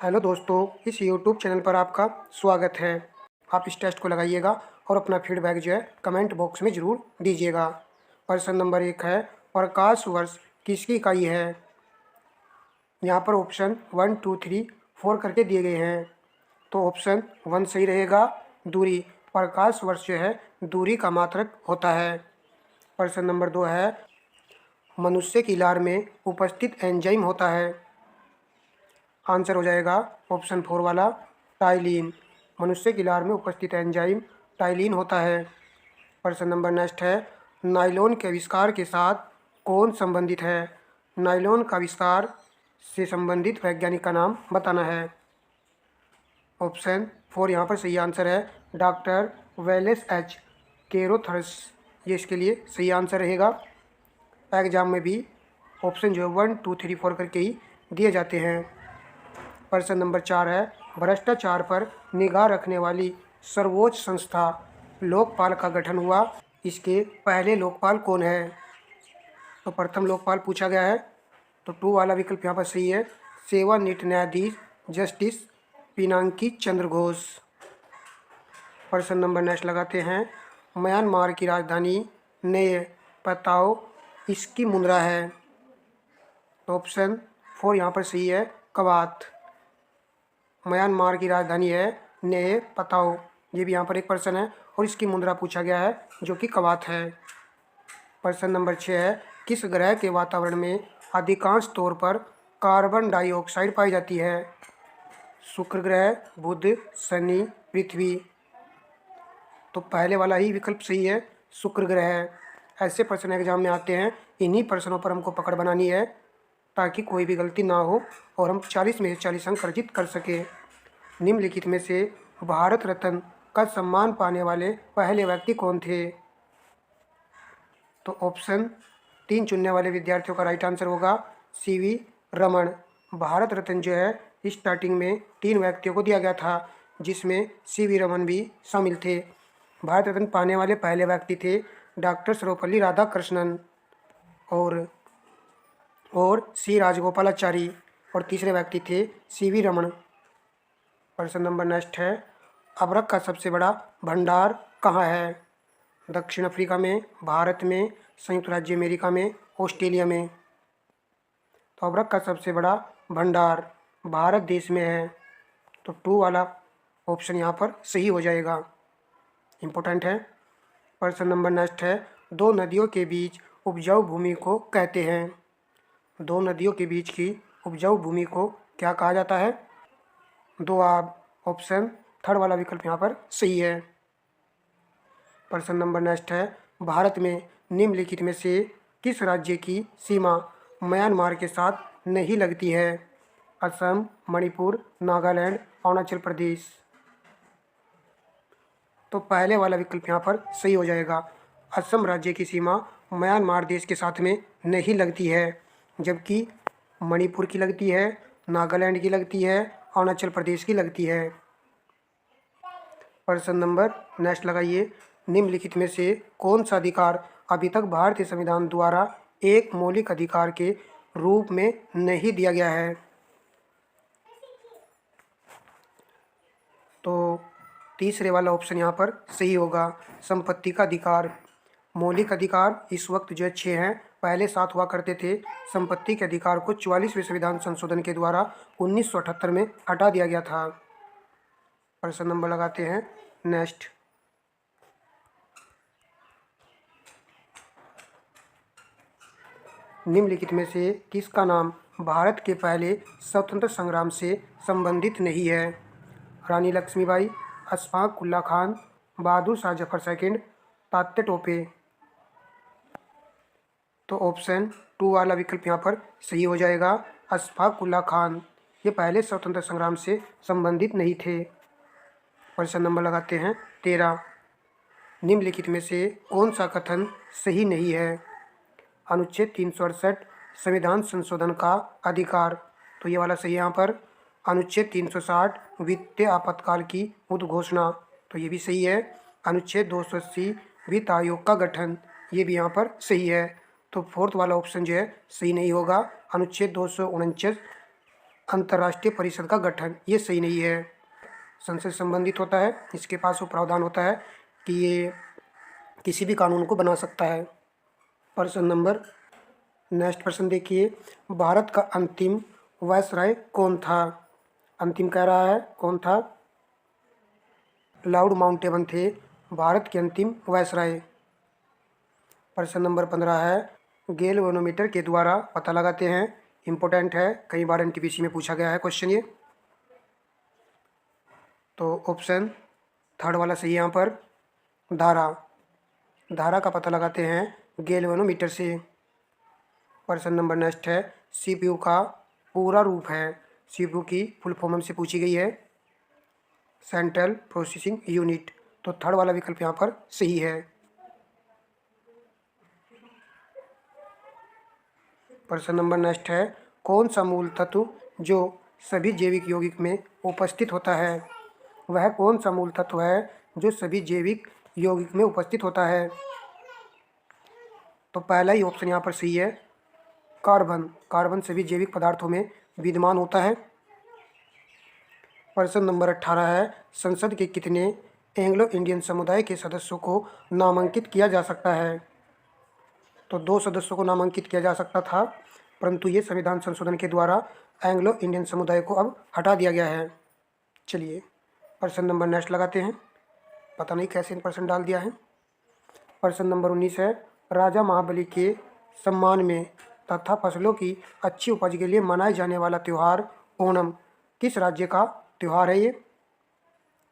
Hello दोस्तों, इस YouTube channel पर आपका स्वागत है। आप इस टेस्ट को लगाइएगा और अपना फीडबैक जो है कमेंट बॉक्स में ज़रूर दीजिएगा। प्रश्न नंबर 1 है, प्रकाश वर्ष किसकी इकाई है? यहाँ पर ऑप्शन 1, 2, 3, 4 करके दिए गए हैं। तो ऑप्शन 1 सही रहेगा, दूरी। प्रकाश वर्ष जो है दूरी का मात्रक होता है। प्रश्न नंबर 2 है, मनुष्य की लार में उपस्थित एंजाइम होता है। आंसर हो जाएगा ऑप्शन 4 वाला, टाइलिन। मनुष्य की लार में उपस्थित एंजाइम टाइलिन होता है। प्रश्न नंबर नेक्स्ट है, नायलॉन के आविष्कार के साथ कौन संबंधित है? नायलॉन का आविष्कार से संबंधित वैज्ञानिक का नाम बताना है। ऑप्शन 4 यहाँ पर सही आंसर है, डॉक्टर वेलेस एच केरोथर्स। ये इसके लिए सही आंसर रहेगा। एग्जाम में भी ऑप्शन जो है 1, 2, 3, 4 करके ही दिए जाते हैं। प्रश्न नंबर 4 है, भ्रष्टाचार पर निगाह रखने वाली सर्वोच्च संस्था लोकपाल का गठन हुआ। इसके पहले लोकपाल कौन है? तो प्रथम लोकपाल पूछा गया है, तो 2 वाला विकल्प यहाँ पर सही है, सेवानिवृत्त न्यायाधीश जस्टिस पिनाकी चंद्र घोष। प्रश्न नंबर नेक्स्ट लगाते हैं, म्यांमार की राजधानी नए पताओ इसकी मुद्रा है। तो ऑप्शन 4 यहाँ पर सही है, कवात। म्यांमार की राजधानी है नए पताओ। ये भी यहाँ पर एक प्रश्न है और इसकी मुद्रा पूछा गया है जो कि कवात है। प्रश्न नंबर 6 है, किस ग्रह के वातावरण में अधिकांश तौर पर कार्बन डाइऑक्साइड पाई जाती है? शुक्र ग्रह, बुध, शनि, पृथ्वी। तो पहले वाला ही विकल्प सही है, शुक्र ग्रह। ऐसे प्रश्न एग्जाम में आते हैं, इन्हीं प्रश्नों पर हमको पकड़ बनानी है ताकि कोई भी गलती ना हो और हम 40 में से 40 अंक अर्जित कर सकें। निम्नलिखित में से भारत रत्न का सम्मान पाने वाले पहले व्यक्ति कौन थे? तो ऑप्शन 3 चुनने वाले विद्यार्थियों का राइट आंसर होगा सीवी रमन। भारत रत्न जो है स्टार्टिंग में 3 व्यक्तियों को दिया गया था, जिसमें सीवी रमन भी शामिल थे। भारत रत्न पाने वाले पहले व्यक्ति थे डॉक्टर सर्वपल्ली राधाकृष्णन और सी राजगोपालाचारी, और तीसरे व्यक्ति थे सीवी रमन। प्रश्न नंबर नेक्स्ट है, अबरख का सबसे बड़ा भंडार कहाँ है? दक्षिण अफ्रीका में, भारत में, संयुक्त राज्य अमेरिका में, ऑस्ट्रेलिया में। तो अबरख का सबसे बड़ा भंडार भारत देश में है। तो 2 वाला ऑप्शन यहाँ पर सही हो जाएगा, इम्पोर्टेंट है। प्रश्न नंबर नेक्स्ट है, 2 नदियों के बीच उपजाऊ भूमि को कहते हैं। 2 नदियों के बीच की उपजाऊ भूमि को क्या कहा जाता है? 2 आप ऑप्शन 3 वाला विकल्प यहाँ पर सही है। प्रश्न नंबर नेक्स्ट है, भारत में निम्नलिखित में से किस राज्य की सीमा म्यांमार के साथ नहीं लगती है? असम, मणिपुर, नागालैंड, अरुणाचल प्रदेश। तो पहले वाला विकल्प यहाँ पर सही हो जाएगा, असम राज्य की सीमा म्यांमार देश के साथ में नहीं लगती है, जबकि मणिपुर की लगती है, नागालैंड की लगती है, अरुणाचल प्रदेश की लगती है। प्रश्न नंबर नेक्स्ट लगाइए, निम्नलिखित में से कौन सा अधिकार अभी तक भारतीय संविधान द्वारा एक मौलिक अधिकार के रूप में नहीं दिया गया है? तो तीसरे वाला ऑप्शन यहाँ पर सही होगा, संपत्ति का अधिकार। मौलिक अधिकार इस वक्त जो 6 हैं, पहले 7 हुआ करते थे। संपत्ति के अधिकार को 44वें संविधान संशोधन के द्वारा 1978 में हटा दिया गया था। प्रश्न नंबर लगाते हैं नेक्स्ट, निम्नलिखित में से किसका नाम भारत के पहले स्वतंत्र संग्राम से संबंधित नहीं है? रानी लक्ष्मीबाई, अशफाक उल्ला खान, बहादुर शाह जफर सेकंड, तात्या टोपे। तो ऑप्शन 2 वाला विकल्प यहाँ पर सही हो जाएगा, अशफाक उल्ला खान। ये पहले स्वतंत्र संग्राम से संबंधित नहीं थे। प्रश्न नंबर लगाते हैं 13, निम्नलिखित में से कौन सा कथन सही नहीं है? अनुच्छेद 368 संविधान संशोधन का अधिकार। तो ये वाला सही है यहाँ पर। अनुच्छेद 360 वित्तीय आपातकाल की उद्घोषणा। तो ये भी सही है। अनुच्छेद 280 वित्त आयोग का गठन। ये भी यहाँ पर सही है। तो 4th वाला ऑप्शन जो है सही नहीं होगा, अनुच्छेद 249 अंतर्राष्ट्रीय परिषद का गठन, ये सही नहीं है। संसद से संबंधित होता है, इसके पास वो प्रावधान होता है कि ये किसी भी कानून को बना सकता है। नेक्स्ट प्रश्न देखिए, भारत का अंतिम वायसराय कौन था? अंतिम कह रहा है, कौन था? लॉर्ड माउंटेबन थे भारत के अंतिम वायसराय। प्रश्न नंबर 15 है, गैल्वेनोमीटर के द्वारा पता लगाते हैं। इम्पोर्टेंट है, कई बार एनटीपीसी में पूछा गया है क्वेश्चन ये। तो ऑप्शन थर्ड वाला सही है यहाँ पर। धारा का पता लगाते हैं गैल्वेनोमीटर से। प्रश्न नंबर नेक्स्ट है, सीपीयू का पूरा रूप है। सीपीयू की फुल फॉर्म से पूछी गई है, सेंट्रल प्रोसेसिंग यूनिट। तो थर्ड वाला विकल्प यहाँ पर सही है। प्रश्न नंबर नेक्स्ट है, कौन सा मूल तत्व जो सभी जैविक यौगिक में उपस्थित होता है? वह कौन सा मूल तत्व है जो सभी जैविक यौगिक में उपस्थित होता है? तो पहला ही ऑप्शन यहाँ पर सही है, कार्बन सभी जैविक पदार्थों में विद्यमान होता है। प्रश्न नंबर 18 है, संसद के कितने एंग्लो इंडियन समुदाय के सदस्यों को नामांकित किया जा सकता है? तो 2 सदस्यों को नामांकित किया जा सकता था, परंतु ये संविधान संशोधन के द्वारा एंग्लो इंडियन समुदाय को अब हटा दिया गया है। चलिए प्रश्न नंबर नेक्स्ट लगाते हैं, पता नहीं कैसे इन प्रश्न डाल दिया है। प्रश्न नंबर 19 है, राजा महाबली के सम्मान में तथा फसलों की अच्छी उपज के लिए मनाए जाने वाला त्यौहार ओणम किस राज्य का त्यौहार है ये?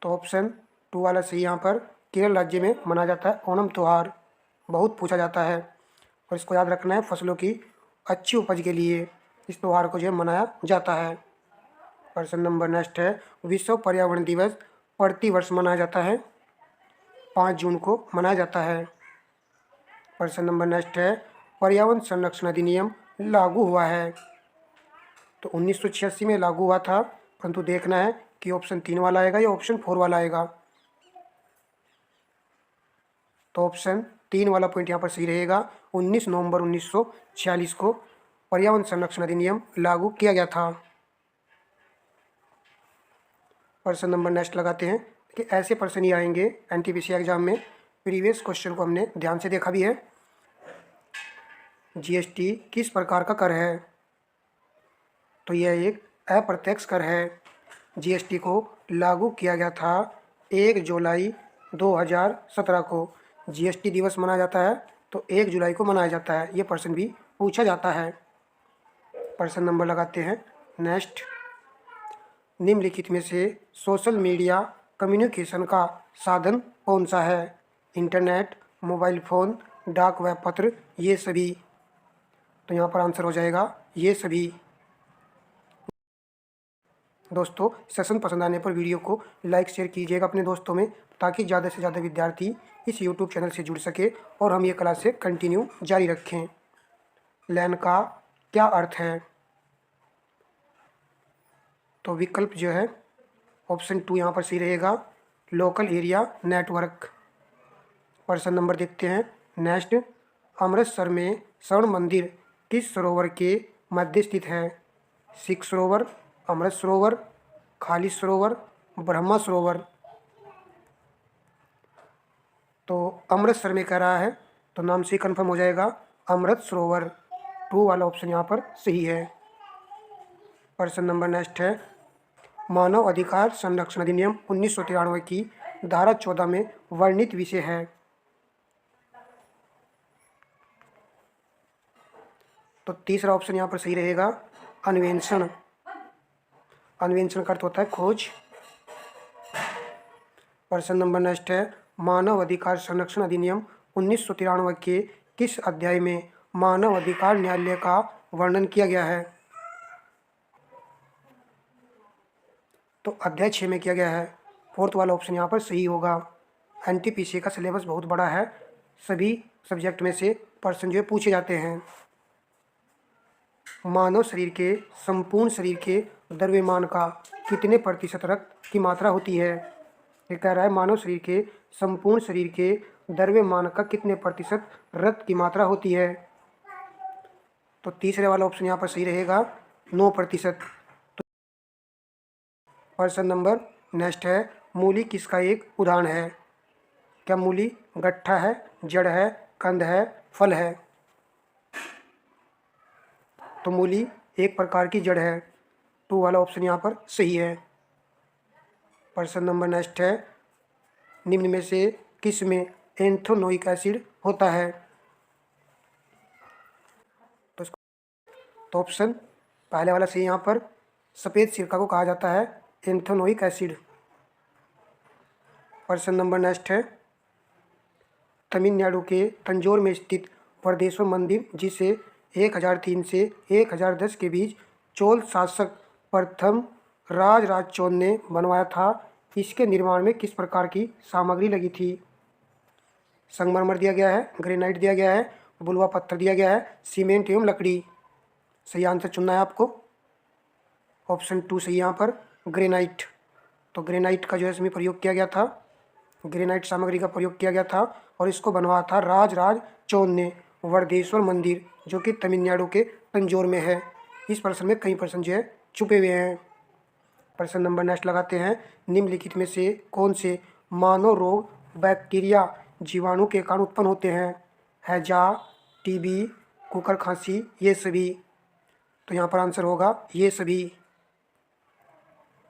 तो ऑप्शन 2 वाला सही यहाँ पर, केरल राज्य में मनाया जाता है ओणम त्यौहार। बहुत पूछा जाता है और इसको याद रखना है, फसलों की अच्छी उपज के लिए इस त्यौहार को जो है मनाया जाता है। प्रश्न नंबर नेक्स्ट है, विश्व पर्यावरण दिवस प्रति वर्ष मनाया जाता है, 5 जून को मनाया जाता है। प्रश्न नंबर नेक्स्ट है, पर्यावरण संरक्षण अधिनियम लागू हुआ है। तो 1986 में लागू हुआ था, परंतु देखना है कि ऑप्शन 3 वाला आएगा या ऑप्शन 4 वाला आएगा। तो ऑप्शन 3 वाला पॉइंट यहाँ पर सही रहेगा। 19 नवंबर 1946 को पर्यावरण संरक्षण अधिनियम लागू किया गया था। प्रश्न नंबर नेक्स्ट लगाते हैं कि ऐसे प्रश्न ही आएंगे एनटीपीसी एग्जाम में। प्रीवियस क्वेश्चन को हमने ध्यान से देखा भी है। जीएसटी किस प्रकार का कर है? तो यह एक अप्रत्यक्ष कर है। जीएसटी को लागू किया गया था 1 जुलाई 2017 को। जीएसटी दिवस मनाया जाता है तो 1 जुलाई को मनाया जाता है। ये प्रश्न भी पूछा जाता है। प्रश्न नंबर लगाते हैं नेक्स्ट, निम्नलिखित में से सोशल मीडिया कम्युनिकेशन का साधन कौन सा है? इंटरनेट, मोबाइल फ़ोन, डाक व पत्र, ये सभी। तो यहाँ पर आंसर हो जाएगा ये सभी। दोस्तों, सेशन पसंद आने पर वीडियो को लाइक शेयर कीजिएगा अपने दोस्तों में, ताकि ज़्यादा से ज़्यादा विद्यार्थी इस यूट्यूब चैनल से जुड़ सके और हम ये क्लास से कंटिन्यू जारी रखें। लैन का क्या अर्थ है? तो विकल्प जो है ऑप्शन 2 यहाँ पर सही रहेगा, लोकल एरिया नेटवर्क। प्रश्न नंबर देखते हैं नेक्स्ट, अमृतसर में स्वर्ण मंदिर किस सरोवर के मध्य स्थित है? सिख सरोवर, अमृत सरोवर, खालिद सरोवर, ब्रह्मा सरोवर। तो अमृतसर में कह रहा है तो नाम से कंफर्म हो जाएगा अमृत सरोवर। 2 वाला ऑप्शन यहाँ पर सही है। प्रश्न नंबर नेक्स्ट है, मानव अधिकार संरक्षण अधिनियम 1993 की धारा 14 में वर्णित विषय है। तो तीसरा ऑप्शन यहाँ पर सही रहेगा, अन्वेषण। अन्वेषण का अर्थ होता है खोज। प्रश्न नंबर नेक्स्ट है, मानव अधिकार संरक्षण अधिनियम 1993 के किस अध्याय में मानव अधिकार न्यायालय का वर्णन किया गया है? तो अध्याय 6 में किया गया है। 4th वाला ऑप्शन यहाँ पर सही होगा। एनटीपीसी का सिलेबस बहुत बड़ा है, सभी सब्जेक्ट में से प्रश्न जो पूछे जाते हैं। मानव शरीर के संपूर्ण शरीर के द्रव्यमान का कितने प्रतिशत रक्त की मात्रा होती है? ये कह रहा है मानव शरीर के संपूर्ण शरीर के द्रव्यमान का कितने प्रतिशत रक्त की मात्रा होती है? तो तीसरे वाला ऑप्शन यहाँ पर सही रहेगा, 9%। पर्सन नंबर नेक्स्ट है, मूली किसका एक उदाहरण है? क्या मूली गट्ठा है, जड़ है, कंद है, फल है? तो मूली एक प्रकार की जड़ है। 2 वाला ऑप्शन यहाँ पर सही है। पर्सन नंबर नेक्स्ट है, निम्न में से किस में एंथोनोइक एसिड होता है? तो ऑप्शन पहले वाला सही, यहाँ पर सफ़ेद सिरका को कहा जाता है एंथोनोइक एसिड। पर्सन नंबर नेक्स्ट है, तमिलनाडु के तंजौर में स्थित बृहदेश्वर मंदिर, जिसे 1003 से 1010 के बीच चोल शासक प्रथम राजराज चोल ने बनवाया था, इसके निर्माण में किस प्रकार की सामग्री लगी थी? संगमरमर दिया गया है, ग्रेनाइट दिया गया है, बुलवा पत्थर दिया गया है, सीमेंट एवं लकड़ी। सही आंसर चुनना है आपको। ऑप्शन 2 सही यहाँ पर, ग्रेनाइट। तो ग्रेनाइट का जो है इसमें प्रयोग किया गया था, ग्रेनाइट सामग्री का प्रयोग किया गया था और इसको बनवाया था राजराज चोल ने। बृहदेश्वर मंदिर जो कि तमिलनाडु के तंजौर में है। इस प्रश्न में कई प्रश्न जो है छुपे हुए हैं। प्रश्न नंबर नेक्स्ट लगाते हैं, निम्नलिखित में से कौन से मानव रोग बैक्टीरिया जीवाणु के कारण उत्पन्न होते हैं? हैजा, टीबी, कुकर खांसी, ये सभी। तो यहाँ पर आंसर होगा ये सभी।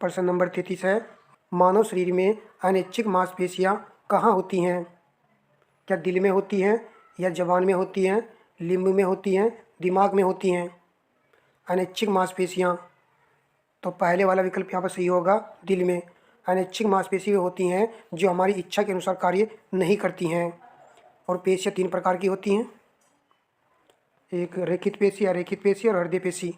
प्रश्न नंबर 33 है, मानव शरीर में अनैच्छिक मांसपेशियाँ कहाँ होती हैं? क्या दिल में होती हैं, या जबान में होती हैं, लिम्ब में होती हैं, दिमाग में होती हैं? अनैच्छिक मांसपेशियाँ, तो पहले वाला विकल्प यहाँ पर सही होगा, दिल में। अनैच्छिक मांसपेशियाँ होती हैं जो हमारी इच्छा के अनुसार कार्य नहीं करती हैं। और पेशियाँ 3 प्रकार की होती हैं, एक रेखित पेशी, अरेखित पेशी और हृदय पेशी।